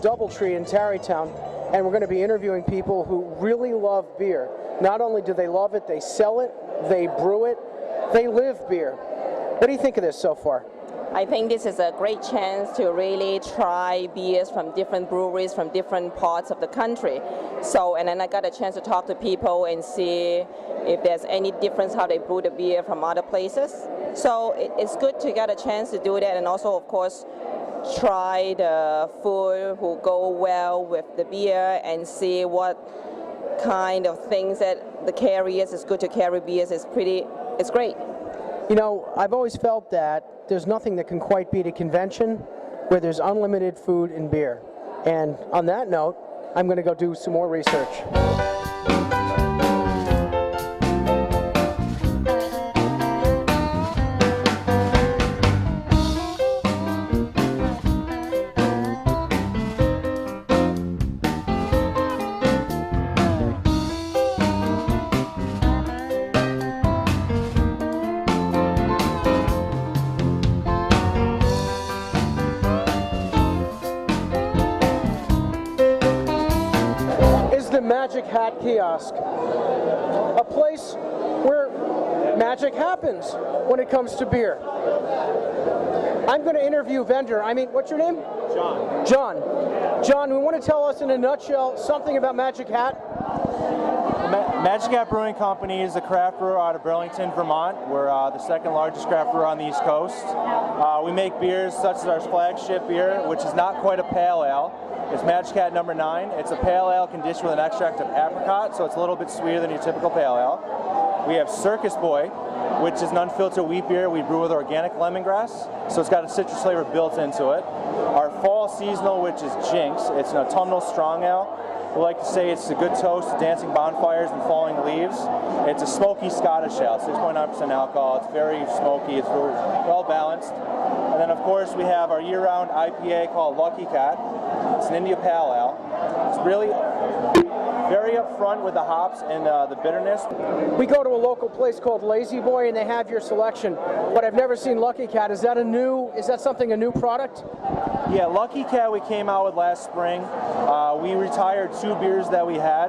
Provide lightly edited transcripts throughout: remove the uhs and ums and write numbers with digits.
DoubleTree in Tarrytown, and we're going to be interviewing people who really love beer. Not only do they love it, they sell it, they brew it, they live beer. What do you think of this so far? I think this is a great chance to really try beers from different breweries from different parts of the country. So, and then I got a chance to talk to people and see if there's any difference how they brew the beer from other places. So it's good to get a chance to do that, and also, of course, try the food who go well with the beer and see what kind of things that the carriers is good to carry beers. It's great. You know, I've always felt that there's nothing that can quite beat a convention where there's unlimited food and beer. And on that note, I'm going to go do some more research. Magic Hat Kiosk, a place where magic happens when it comes to beer. I'm going to interview vendor. What's your name? John. John, we want to tell us in a nutshell something about Magic Hat? Magic Hat Brewing Company is a craft brewer out of Burlington, Vermont. We're the second largest craft brewer on the East Coast. We make beers such as our flagship beer, which is not quite a pale ale. It's Magic Hat No. 9. It's a pale ale conditioned with an extract of apricot, so it's a little bit sweeter than your typical pale ale. We have Circus Boy, which is an unfiltered wheat beer we brew with organic lemongrass, so it's got a citrus flavor built into it. Our fall seasonal, which is Jinx, it's an autumnal strong ale. We like to say it's a good toast to dancing bonfires and falling leaves. It's a smoky Scottish ale, 6.9% alcohol. It's very smoky, it's very well balanced. And then of course we have our year-round IPA called Lucky Cat. It's an India Pale Ale. It's really very upfront with the hops and the bitterness. We go to a local place called Lazy Boy and they have your selection, but I've never seen Lucky Cat. Is that a new product? Yeah, Lucky Cat we came out with last spring. We retired 2 beers that we had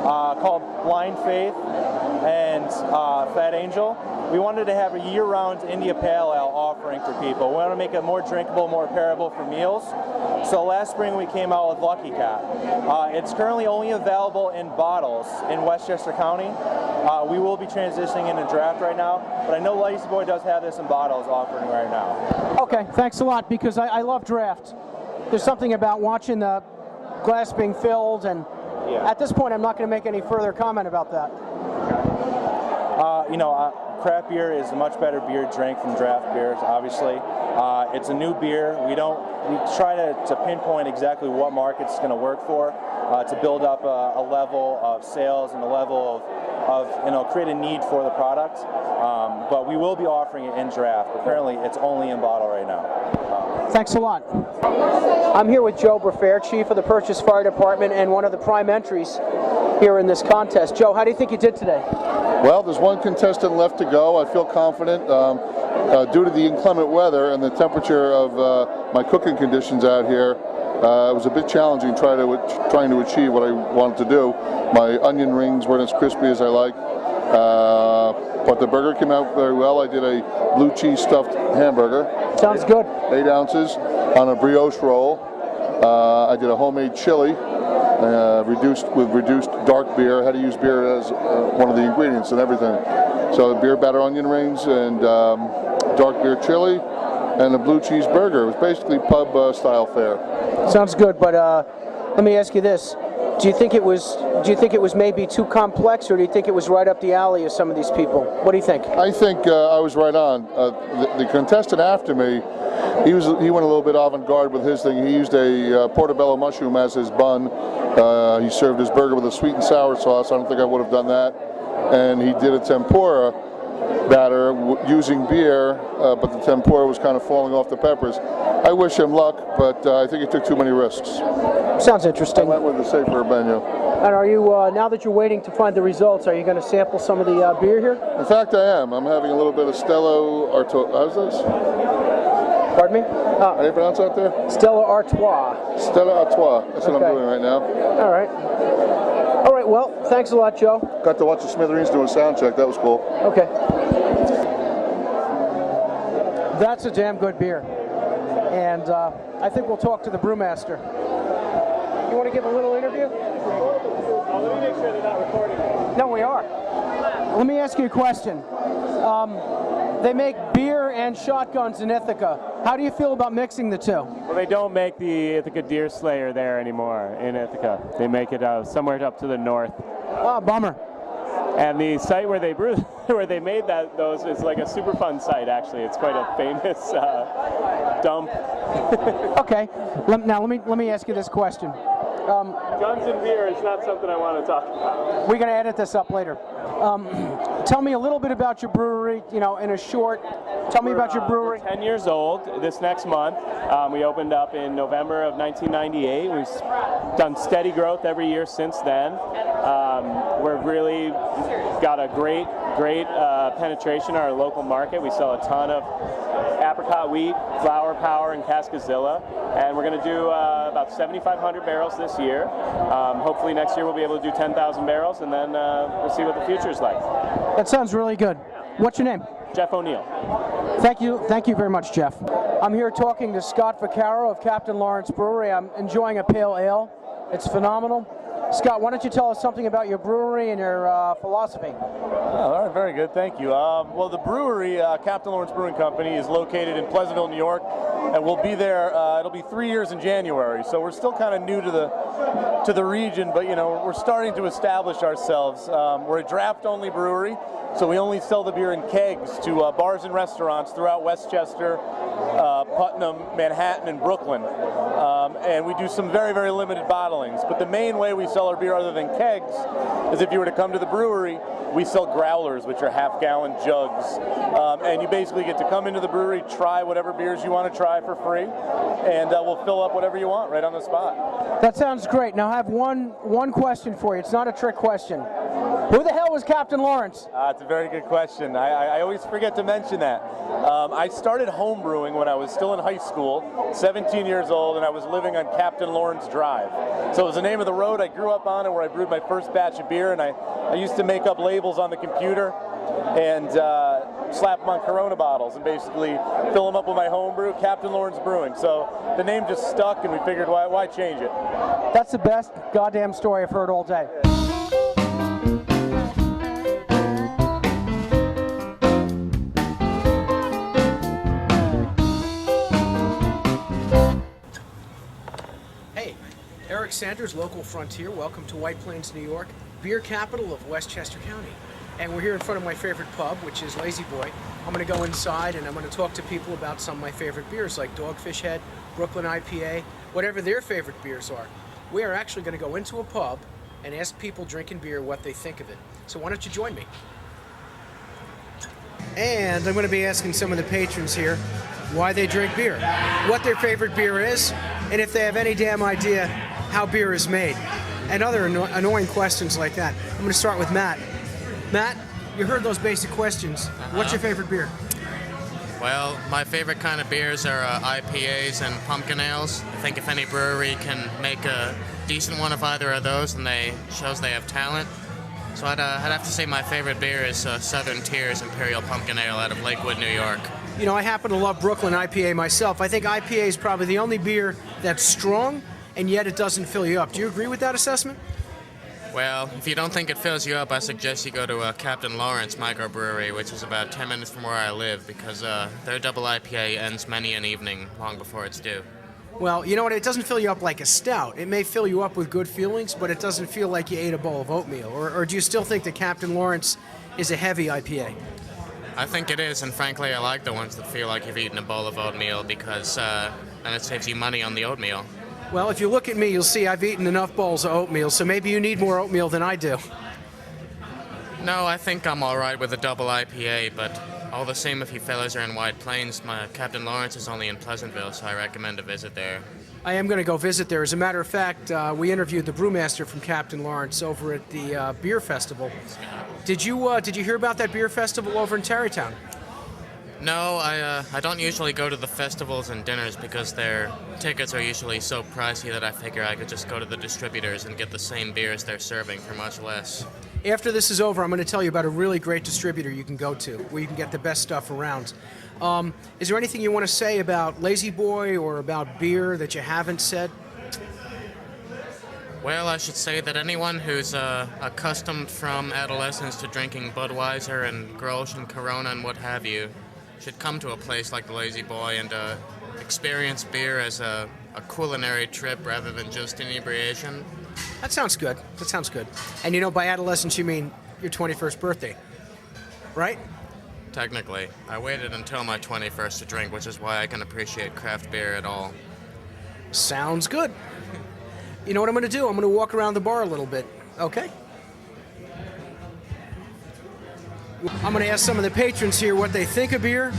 called Blind Faith and Fat Angel. We wanted to have a year-round India Pale Ale offering for people. We want to make it more drinkable, more pairable for meals. So last spring we came out with Lucky Cat. It's currently only available in bottles in Westchester County. We will be transitioning into draft right now, but I know Lazy Boy does have this in bottles offering right now. Okay, thanks a lot, because I love draft. There's something about watching the glass being filled, and at this point I'm not going to make any further comment about that. Craft beer is a much better beer drink from draft beers, obviously. It's a new beer. We try to pinpoint exactly what market it's going to work for to build up a level of sales and a level of create a need for the product. But we will be offering it in draft, but currently it's only in bottle right now. Thanks a lot. I'm here with Joe Brefair, Chief of the Purchase Fire Department and one of the prime entries here in this contest. Joe, how do you think you did today? Well, there's one contestant left to go. I feel confident due to the inclement weather and the temperature of my cooking conditions out here. It was a bit challenging trying to achieve what I wanted to do. My onion rings weren't as crispy as I like, but the burger came out very well. I did a blue cheese stuffed hamburger. Sounds good. 8 ounces on a brioche roll. I did a homemade chili. Reduced dark beer. I had to use beer as one of the ingredients and everything. So beer batter onion rings and dark beer chili and a blue cheese burger. It was basically pub style fare. Sounds good, but let me ask you this: Do you think it was maybe too complex, or do you think it was right up the alley of some of these people? What do you think? I think I was right on. The contestant after me, he went a little bit avant-garde with his thing. He used a portobello mushroom as his bun. He served his burger with a sweet and sour sauce. I don't think I would have done that. And he did a tempura batter using beer, but the tempura was kind of falling off the peppers. I wish him luck, but I think he took too many risks. Sounds interesting. I went with the safer menu. And are you, now that you're waiting to find the results, are you going to sample some of the beer here? In fact, I am. I'm having a little bit of Stello Arto. How's this? Pardon me? How do you pronounce that there? Stella Artois. Stella Artois. That's what I'm doing right now. All right. All right, well, thanks a lot, Joe. Got to watch the Smithereens do a sound check. That was cool. Okay. That's a damn good beer. And I think we'll talk to the brewmaster. You want to give a little interview? Let me make sure they're not recording. No, we are. Let me ask you a question. They make beer and shotguns in Ithaca. How do you feel about mixing the two? Well, they don't make the Ithaca Deer Slayer there anymore in Ithaca. They make it somewhere up to the north. Oh, bummer. And the site where they brewed, where they made those is like a super fun site. Actually, it's quite a famous dump. Okay. Now let me ask you this question. Guns and beer is not something I want to talk about. We're going to edit this up later. Tell me a little bit about your brewery, in a short. Tell me about your brewery. We're 10 years old this next month. We opened up in November of 1998. We've done steady growth every year since then. We're really got a great penetration in our local market. We sell a ton of apricot wheat, flower power, and cascazilla, and we're going to do about 7,500 barrels this year. Hopefully next year we'll be able to do 10,000 barrels, and then we'll see what the future's like. That sounds really good. What's your name? Jeff O'Neill. Thank you very much, Jeff. I'm here talking to Scott Vaccaro of Captain Lawrence Brewery. I'm enjoying a pale ale. It's phenomenal. Scott, why don't you tell us something about your brewery and your philosophy? Oh, all right, very good, thank you. Well, the brewery, Captain Lawrence Brewing Company, is located in Pleasantville, New York, and we'll be there. It'll be 3 years in January, so we're still kind of new to the region, but we're starting to establish ourselves. We're a draft-only brewery, so we only sell the beer in kegs to bars and restaurants throughout Westchester, Putnam, Manhattan, and Brooklyn. And we do some very, very limited bottlings. But the main way we sell our beer other than kegs is if you were to come to the brewery, we sell growlers, which are half-gallon jugs. And you basically get to come into the brewery, try whatever beers you want to try for free, and we'll fill up whatever you want right on the spot. That sounds great. Now I have one question for you. It's not a trick question. Who the hell was Captain Lawrence? It's a very good question. I always forget to mention that. I started home brewing when I was still in high school, 17 years old, and I was living on Captain Lawrence Drive. So it was the name of the road I grew up on and where I brewed my first batch of beer, and I used to make up labels on the computer and slap them on Corona bottles and basically fill them up with my home brew, Captain Lawrence Brewing. So the name just stuck, and we figured why change it? That's the best goddamn story I've heard all day. Eric Sanders, Local Frontier. Welcome to White Plains, New York, beer capital of Westchester County. And we're here in front of my favorite pub, which is Lazy Boy. I'm going to go inside and I'm going to talk to people about some of my favorite beers, like Dogfish Head, Brooklyn IPA, whatever their favorite beers are. We are actually going to go into a pub and ask people drinking beer what they think of it. So why don't you join me? And I'm going to be asking some of the patrons here why they drink beer, what their favorite beer is, and if they have any damn idea how beer is made, and other annoying questions like that. I'm going to start with Matt. Matt, you heard those basic questions. What's your favorite beer? Well, my favorite kind of beers are IPAs and pumpkin ales. I think if any brewery can make a decent one of either of those, then shows they have talent. So I'd have to say my favorite beer is Southern Tier's Imperial Pumpkin Ale out of Lakewood, New York. I happen to love Brooklyn IPA myself. I think IPA is probably the only beer that's strong, and yet it doesn't fill you up. Do you agree with that assessment? Well, if you don't think it fills you up, I suggest you go to Captain Lawrence Microbrewery, which is about 10 minutes from where I live, because their double IPA ends many an evening long before it's due. Well, you know what? It doesn't fill you up like a stout. It may fill you up with good feelings, but it doesn't feel like you ate a bowl of oatmeal. Or do you still think that Captain Lawrence is a heavy IPA? I think it is, and frankly, I like the ones that feel like you've eaten a bowl of oatmeal because then it saves you money on the oatmeal. Well, if you look at me, you'll see I've eaten enough bowls of oatmeal, so maybe you need more oatmeal than I do. No, I think I'm all right with a double IPA, but all the same, if you fellas are in White Plains, my Captain Lawrence is only in Pleasantville, so I recommend a visit there. I am going to go visit there. As a matter of fact, we interviewed the brewmaster from Captain Lawrence over at the beer festival. Did you hear about that beer festival over in Tarrytown? No, I don't usually go to the festivals and dinners because their tickets are usually so pricey that I figure I could just go to the distributors and get the same beers they're serving for much less. After this is over, I'm going to tell you about a really great distributor you can go to where you can get the best stuff around. Is there anything you want to say about Lazy Boy or about beer that you haven't said? Well, I should say that anyone who's accustomed from adolescence to drinking Budweiser and Grolsch and Corona and what have you should come to a place like the Lazy Boy and experience beer as a culinary trip rather than just inebriation. That sounds good. That sounds good. And you know, by adolescence, you mean your 21st birthday, right? Technically. I waited until my 21st to drink, which is why I can appreciate craft beer at all. Sounds good. You know what I'm going to do? I'm going to walk around the bar a little bit, okay? I'm going to ask some of the patrons here what they think of beer,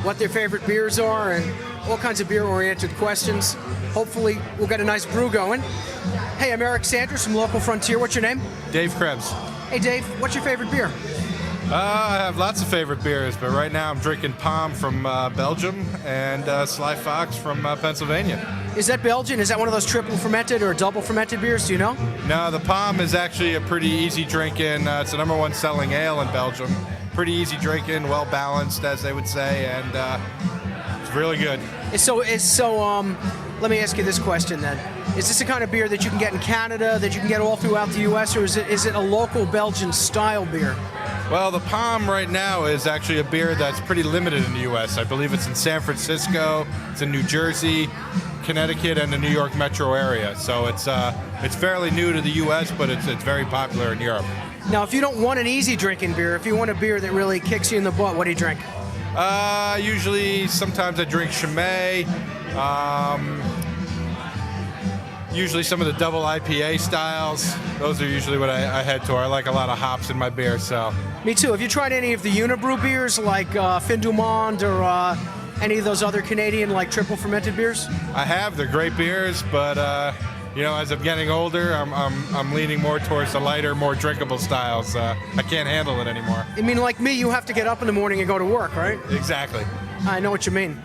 what their favorite beers are, and all kinds of beer-oriented questions. Hopefully, we'll get a nice brew going. Hey, I'm Eric Sanders from Local Frontier. What's your name? Dave Krebs. Hey, Dave, what's your favorite beer? I have lots of favorite beers, but right now I'm drinking Palm from Belgium and Sly Fox from Pennsylvania. Is that Belgian? Is that one of those triple fermented or double fermented beers? Do you know? No, the Palm is actually a pretty easy drinking. It's the #1 selling ale in Belgium. Pretty easy drinking, well balanced, as they would say, and it's really good. Let me ask you this question then. Is this the kind of beer that you can get in Canada, that you can get all throughout the U.S., or is it a local Belgian style beer? Well, the Palm right now is actually a beer that's pretty limited in the U.S. I believe it's in San Francisco, it's in New Jersey, Connecticut, and the New York metro area. So it's fairly new to the U.S., but it's very popular in Europe. Now, if you don't want an easy drinking beer, if you want a beer that really kicks you in the butt, what do you drink? Usually, sometimes I drink Chimay. Usually some of the double IPA styles. Those are usually what I head toward. I like a lot of hops in my beer, so. Me too. Have you tried any of the Unibrew beers like Fin du Monde or any of those other Canadian like triple fermented beers? I have. They're great beers, but as I'm getting older, I'm leaning more towards the lighter, more drinkable styles. I can't handle it anymore. I mean, like me, you have to get up in the morning and go to work, right? Exactly. I know what you mean.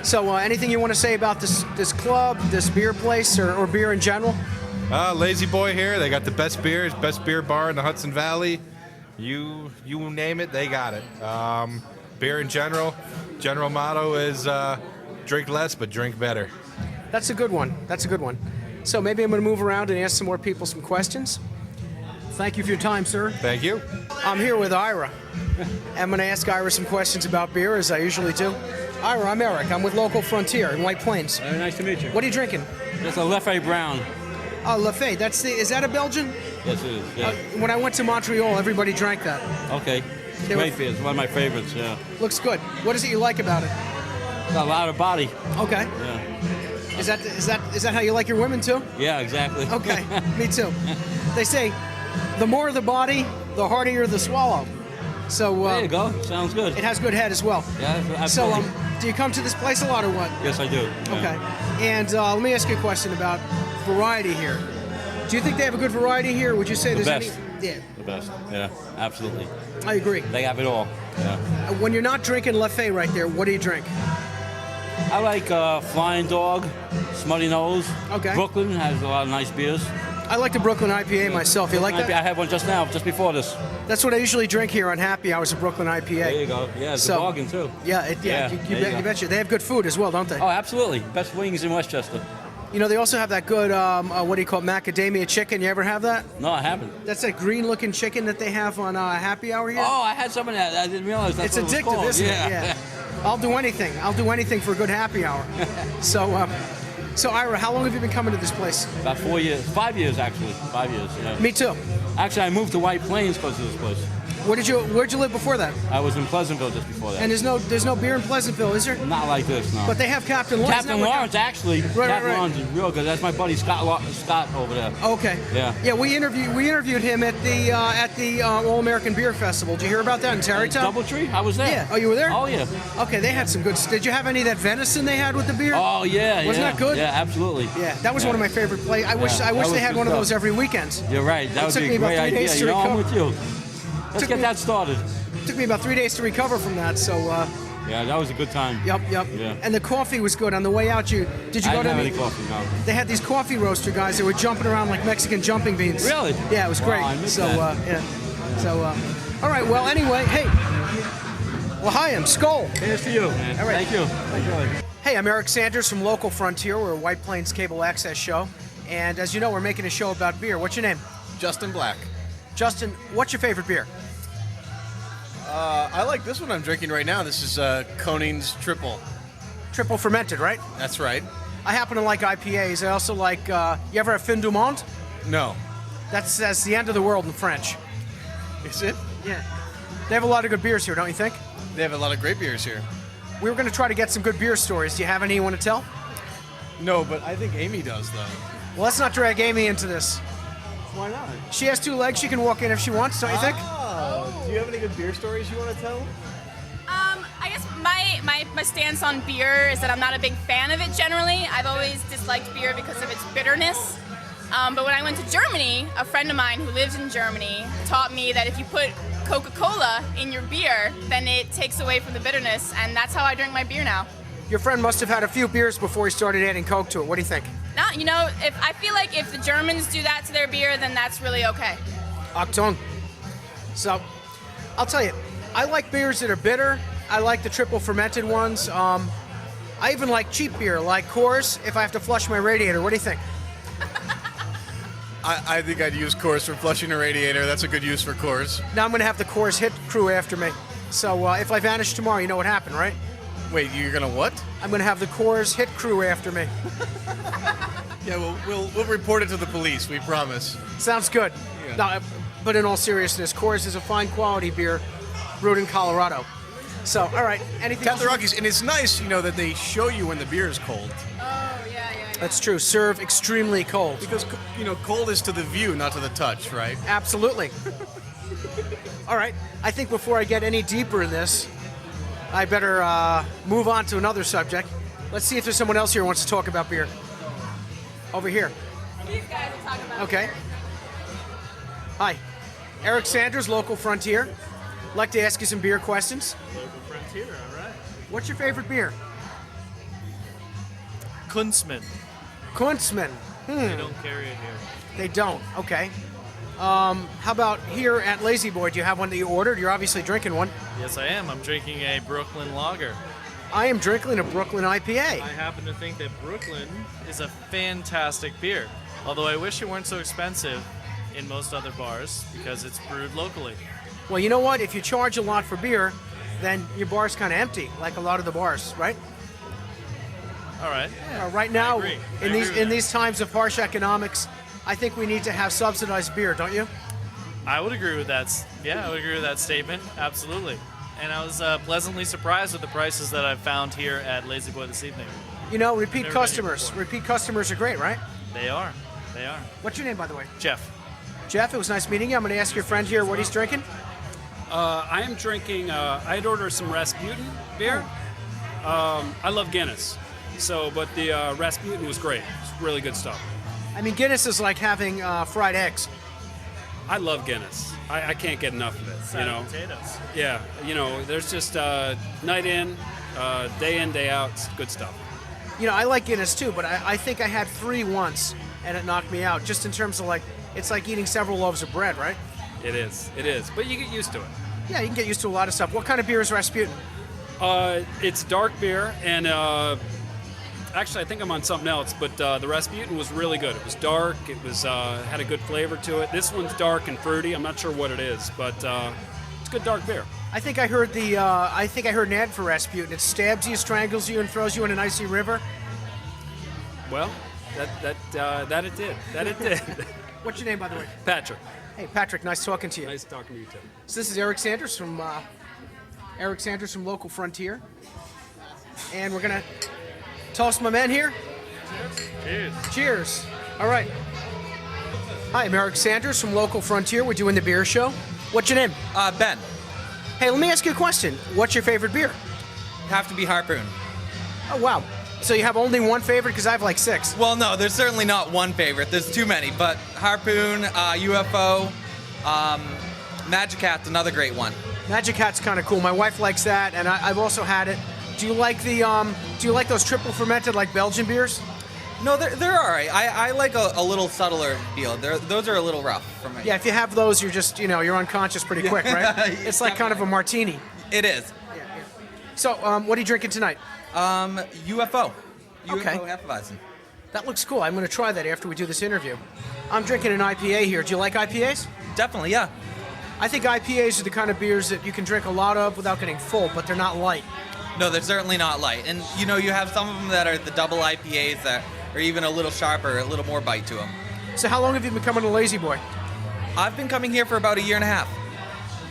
So anything you want to say about this club, this beer place, or beer in general? Lazy Boy here. They got the best beers, best beer bar in the Hudson Valley. You name it, they got it. Beer in general motto is drink less, but drink better. That's a good one. That's a good one. So maybe I'm going to move around and ask some more people some questions. Thank you for your time, sir. Thank you. I'm here with Ira. I'm going to ask Ira some questions about beer, as I usually do. Ira, I'm Eric. I'm with Local Frontier in White Plains. Very nice to meet you. What are you drinking? It's a Leffe Brown. Oh, Leffe. Is that a Belgian? Yes, it is. Yeah. When I went to Montreal, everybody drank that. Okay. Great beer. It's one of my favorites, yeah. Looks good. What is it you like about it? Got a lot of body. Okay. Yeah. Is that how you like your women too? Yeah, exactly. Okay. Me too. They say the more the body, the hardier the swallow. So there you go. Sounds good. It has good head as well. Yeah, absolutely. So do you come to this place a lot or what? Yes, I do. Yeah. Okay. And let me ask you a question about variety here. Do you think they have a good variety here? Would you say there's best. any? Yeah. The best. Yeah, absolutely. I agree. They have it all. Yeah. When you're not drinking Leffe right there, what do you drink? I like Flying Dog, Smutty Nose. Okay. Brooklyn has a lot of nice beers. I like the Brooklyn IPA myself. You like that? I had one just now, just before this. That's what I usually drink here on Happy Hours, a Brooklyn IPA. There you go. Yeah, it's a bargain too. Yeah, you betcha. They have good food as well, don't they? Oh, absolutely. Best wings in Westchester. You know, they also have that good, what do you call it, macadamia chicken. You ever have that? No, I haven't. That's that green-looking chicken that they have on Happy Hour here. Oh, I had some of that. I didn't realize that's it's what it was addictive, called. isn't it? Yeah. I'll do anything. I'll do anything for a good happy hour. So Ira, how long have you been coming to this place? About 4 years. 5 years, actually. 5 years, yeah. Me too. Actually, I moved to White Plains because of this place. Where'd you live before that? I was in Pleasantville just before that. And there's no beer in Pleasantville, is there? Not like this, no. But they have Captain Lawrence. Captain Lawrence, actually. Captain Lawrence is real good. That's my buddy Scott over there. Okay. Yeah. Yeah, we interviewed him at the All American Beer Festival. Did you hear about that in Tarrytown? DoubleTree? I was there. Yeah. Oh, you were there? Oh, yeah. Okay, they had some good. Did you have any of that venison they had with the beer? Oh, yeah. Wasn't that good? Yeah, absolutely. Yeah, that was one of my favorite places. I wish they had one of those every weekend. You're right. That would be a great idea. I'm with you. Let's get that started. Took me about 3 days to recover from that, so Yeah, that was a good time. Yep. Yeah. And the coffee was good. On the way out, did you I go didn't to have any any coffee, no. They had these coffee roaster guys that were jumping around like Mexican jumping beans. Really? Yeah, it was Wow, great. I missed So, that. yeah. So, all right. Well, anyway, hey. Well, hi, I'm Skull. Here's to you, man. All right. Thank you. Hey, I'm Eric Sanders from Local Frontier. We're a White Plains cable access show. And as you know, we're making a show about beer. What's your name? Justin Black. Justin, what's your favorite beer? I like this one I'm drinking right now. This is Koning's Triple. Triple fermented, right? That's right. I happen to like IPAs. I also like, you ever have Fin du Monde? No. That's the end of the world in French. Is it? Yeah. They have a lot of good beers here, don't you think? They have a lot of great beers here. We were going to try to get some good beer stories. Do you have any you want to tell? No, but I think Amy does, though. Well, let's not drag Amy into this. Why not? She has 2 legs. She can walk in if she wants, don't you think? Oh, do you have any good beer stories you want to tell? I guess my stance on beer is that I'm not a big fan of it generally. I've always disliked beer because of its bitterness. But when I went to Germany, a friend of mine who lives in Germany taught me that if you put Coca-Cola in your beer, then it takes away from the bitterness, and that's how I drink my beer now. Your friend must have had a few beers before he started adding Coke to it. What do you think? If I feel like if the Germans do that to their beer, then that's really okay. Achtung. So, I'll tell you, I like beers that are bitter. I like the triple fermented ones. I even like cheap beer, like Coors, if I have to flush my radiator. What do you think? I think I'd use Coors for flushing a radiator. That's a good use for Coors. Now I'm going to have the Coors Hit crew after me. So if I vanish tomorrow, you know what happened, right? Wait, you're gonna what? I'm going to have the Coors Hit crew after me. Yeah, we'll report it to the police. We promise. Sounds good. Yeah. No, but in all seriousness, Coors is a fine quality beer brewed in Colorado. So, all right. Anything Captain else? Rockies, and it's nice, that they show you when the beer is cold. Oh, yeah. That's true. Serve extremely cold. Because, cold is to the view, not to the touch, right? Absolutely. All right. I think before I get any deeper in this, I better move on to another subject. Let's see if there's someone else here who wants to talk about beer. Over here. These guys are talking about Okay. Hi. Eric Sanders, Local Frontier. Like to ask you some beer questions. Local Frontier, all right. What's your favorite beer? Kunstmann. Kunstmann. They don't carry it here. They don't. Okay. How about here at Lazy Boy? Do you have one that you ordered? You're obviously drinking one. Yes, I am. I'm drinking a Brooklyn Lager. I am drinking a Brooklyn IPA. I happen to think that Brooklyn is a fantastic beer. Although I wish it weren't so expensive in most other bars because it's brewed locally. Well, you know what? If you charge a lot for beer, then your bar's kind of empty, like a lot of the bars, right? All right. Right now, I agree in with that. these times of harsh economics, I think we need to have subsidized beer, don't you? I would agree with that. Yeah, I would agree with that statement. Absolutely. And I was pleasantly surprised with the prices that I've found here at Lazy Boy this evening. You know, repeat Never been here customers. before. Repeat customers are great, right? They are. They are. What's your name, by the way? Jeff. Jeff, it was nice meeting you. I'm going to ask your friend here what he's drinking. I am drinking, I'd order some Rasputin beer. I love Guinness. But the Rasputin was great. It's really good stuff. I mean, Guinness is like having fried eggs. I love Guinness. I can't get enough of it, Potatoes. Yeah, there's just night in, day in, day out, it's good stuff. I like Guinness too, but I think I had 3 once, and it knocked me out, just in terms of it's like eating several loaves of bread, right? It is. But you get used to it. Yeah, you can get used to a lot of stuff. What kind of beer is Rasputin? It's dark beer, and actually I think I'm on something else, but the Rasputin was really good. It was dark, it was had a good flavor to it. This one's dark and fruity. I'm not sure what it is, but it's good dark beer. I think I heard an ad for Rasputin. It stabs you, strangles you, and throws you in an icy river. Well, that it did. That it did. What's your name, by the way? Patrick. Hey, Patrick. Nice talking to you. Nice talking to you too. So this is Eric Sanders from Local Frontier, and we're gonna toast my men here. Cheers. Cheers. All right. Hi, I'm Eric Sanders from Local Frontier. We're doing the beer show. What's your name? Ben. Hey, let me ask you a question. What's your favorite beer? Have to be Harpoon. Oh, wow. So you have only one favorite? Because I have like 6. Well, no, there's certainly not one favorite. There's too many, but Harpoon, UFO, Magic Cat's another great one. Magic Hat's kind of cool. My wife likes that, and I've also had it. Do you like those triple fermented like Belgian beers? No, they're all right. I like a little subtler feel. Those are a little rough for me. Yeah, if you have those, you're just, you're unconscious pretty quick, right? It's like kind of a martini. It is. So, what are you drinking tonight? UFO. Okay. UFO Hefeweizen. That looks cool. I'm going to try that after we do this interview. I'm drinking an IPA here. Do you like IPAs? Definitely, yeah. I think IPAs are the kind of beers that you can drink a lot of without getting full, but they're not light. No, they're certainly not light. And, you have some of them that are the double IPAs that are even a little sharper, a little more bite to them. So how long have you been coming to Lazy Boy? I've been coming here for about a year and a half.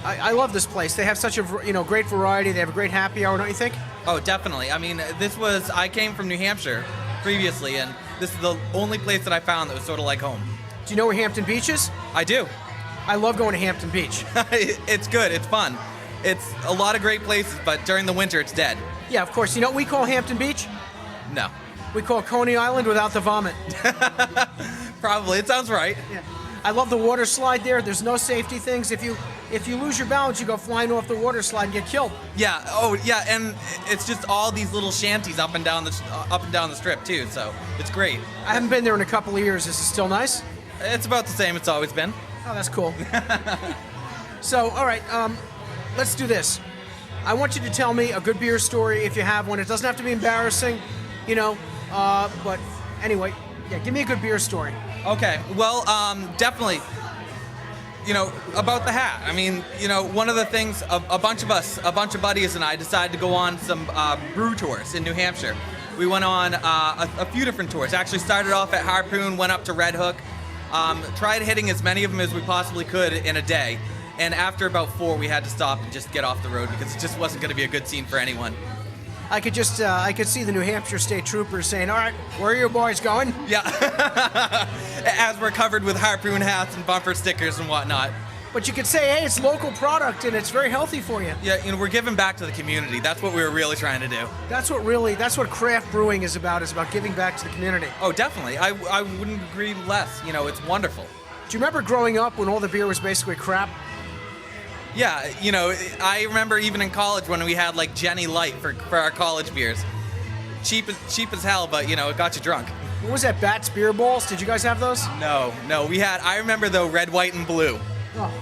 I love this place. They have such a great variety. They have a great happy hour, don't you think? Oh, definitely. I mean, I came from New Hampshire previously, and this is the only place that I found that was sort of like home. Do you know where Hampton Beach is? I do. I love going to Hampton Beach. It's good. It's fun. It's a lot of great places, but during the winter, it's dead. Yeah, of course. You know what we call Hampton Beach? No. We call Coney Island without the vomit. Probably. It sounds right. Yeah. I love the water slide there. There's no safety things. If you lose your balance, you go flying off the water slide and get killed. Yeah. Oh, yeah. And it's just all these little shanties up and down the strip too. So it's great. I haven't been there in a couple of years. Is it still nice? It's about the same it's always been. Oh, that's cool. So, all right, let's do this. I want you to tell me a good beer story if you have one. It doesn't have to be embarrassing, but anyway, yeah, give me a good beer story. Okay, well, definitely, about the hat. I mean, one of the things, a bunch of buddies and I decided to go on some brew tours in New Hampshire. We went on a few different tours. Actually started off at Harpoon, went up to Red Hook, tried hitting as many of them as we possibly could in a day. And after about 4, we had to stop and just get off the road because it just wasn't going to be a good scene for anyone. I could see the New Hampshire State Troopers saying, all right, where are your boys going? Yeah. As we're covered with Harpoon hats and bumper stickers and whatnot. But you could say, hey, it's local product and it's very healthy for you. Yeah, we're giving back to the community. That's what we were really trying to do. That's what craft brewing is about giving back to the community. Oh, definitely. I wouldn't agree less. It's wonderful. Do you remember growing up when all the beer was basically crap? Yeah, I remember even in college when we had like Jenny Light for our college beers. Cheap as hell, but it got you drunk. What was that, Bat's Beer Balls? Did you guys have those? No, I remember though red, white, and blue. Oh.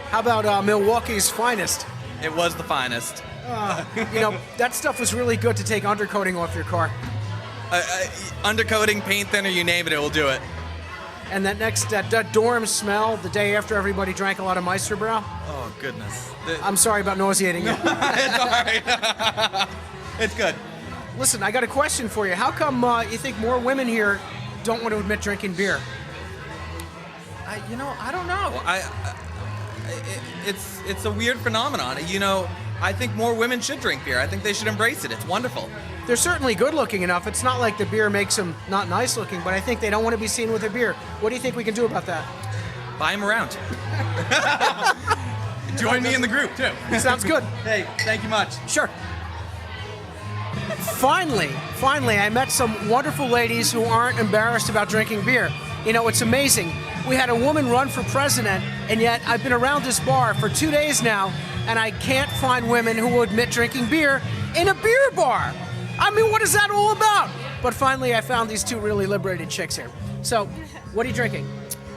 How about Milwaukee's Finest? It was the finest. That stuff was really good to take undercoating off your car. Undercoating, paint thinner, you name it, it will do it. And that dorm smell the day after everybody drank a lot of Meisterbrow. Oh, goodness. I'm sorry about nauseating you. It's all right. It's good. Listen, I got a question for you. How come you think more women here don't want to admit drinking beer? I don't know. It's a weird phenomenon. I think more women should drink beer. I think they should embrace it. It's wonderful. They're certainly good looking enough. It's not like the beer makes them not nice looking, but I think they don't want to be seen with a beer. What do you think we can do about that? Buy them around. Join me in the group, too. Sounds good. Hey, thank you much. Sure. Finally, I met some wonderful ladies who aren't embarrassed about drinking beer. It's amazing. We had a woman run for president, and yet I've been around this bar for 2 days now, and I can't find women who will admit drinking beer in a beer bar. I mean, what is that all about? But finally, I found these two really liberated chicks here. So, what are you drinking?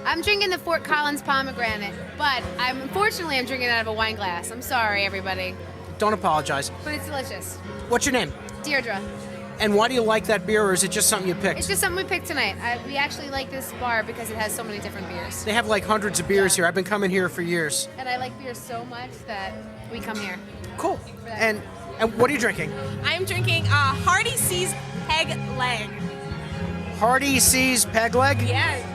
I'm drinking the Fort Collins pomegranate, but unfortunately I'm drinking it out of a wine glass. I'm sorry, everybody. Don't apologize. But it's delicious. What's your name? Deirdre. And why do you like that beer, or is it just something you picked? It's just something we picked tonight. We actually like this bar because it has so many different beers. They have like hundreds of beers here. I've been coming here for years. And I like beer so much that we come here. Cool. And what are you drinking? I'm drinking Hardy C's Peg Leg. Hardy C's Peg Leg? Yeah.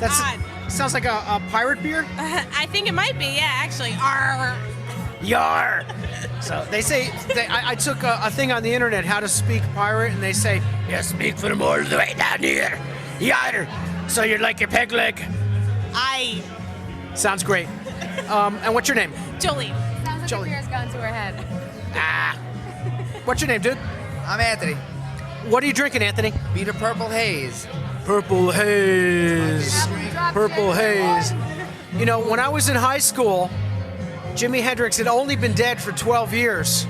That's odd. Sounds like a pirate beer? I think it might be, yeah, actually. Arr. Yar! So they say, I took a thing on the internet, how to speak pirate, and they say, you speak for the more the way down here. Yar! So you're like your peg leg? Aye. Sounds great. And what's your name? Jolie. Sounds like Jolie. the beer's gone to her head. What's your name, dude? I'm Anthony. What are you drinking, Anthony? Beat a Purple Haze. Purple Haze. Purple Haze. When I was in high school, Jimi Hendrix had only been dead for 12 years.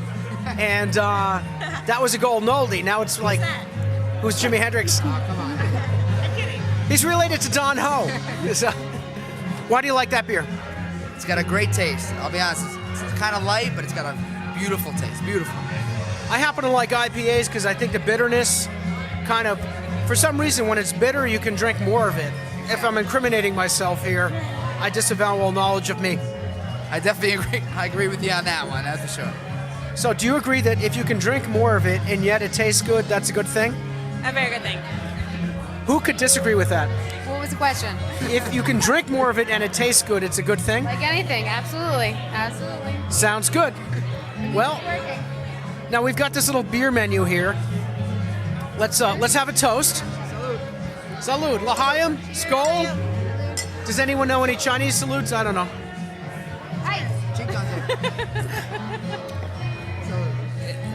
And that was a golden oldie. Now it's like, who's Jimi Hendrix? He's related to Don Ho. So, why do you like that beer? It's got a great taste. I'll be honest. It's kind of light, but it's got a beautiful taste. Beautiful. I happen to like IPAs because I think the bitterness kind of, for some reason, when it's bitter, you can drink more of it. If I'm incriminating myself here, I disavow all knowledge of me. I definitely agree. I agree with you on that one, that's for sure. So do you agree that if you can drink more of it and yet it tastes good, that's a good thing? A very good thing. Who could disagree with that? What was the question? If you can drink more of it and it tastes good, it's a good thing? Like anything, absolutely. Absolutely. Sounds good. Well, now we've got this little beer menu here. Let's have a toast. Salud. L'chaim. Skol. Does anyone know any Chinese salutes? I don't know.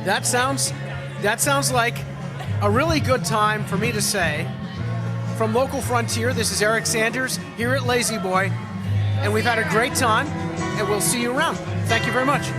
That sounds like a really good time for me to say. From Local Frontier, this is Eric Sanders here at Lazy Boy, and we've had a great time, and we'll see you around. Thank you very much.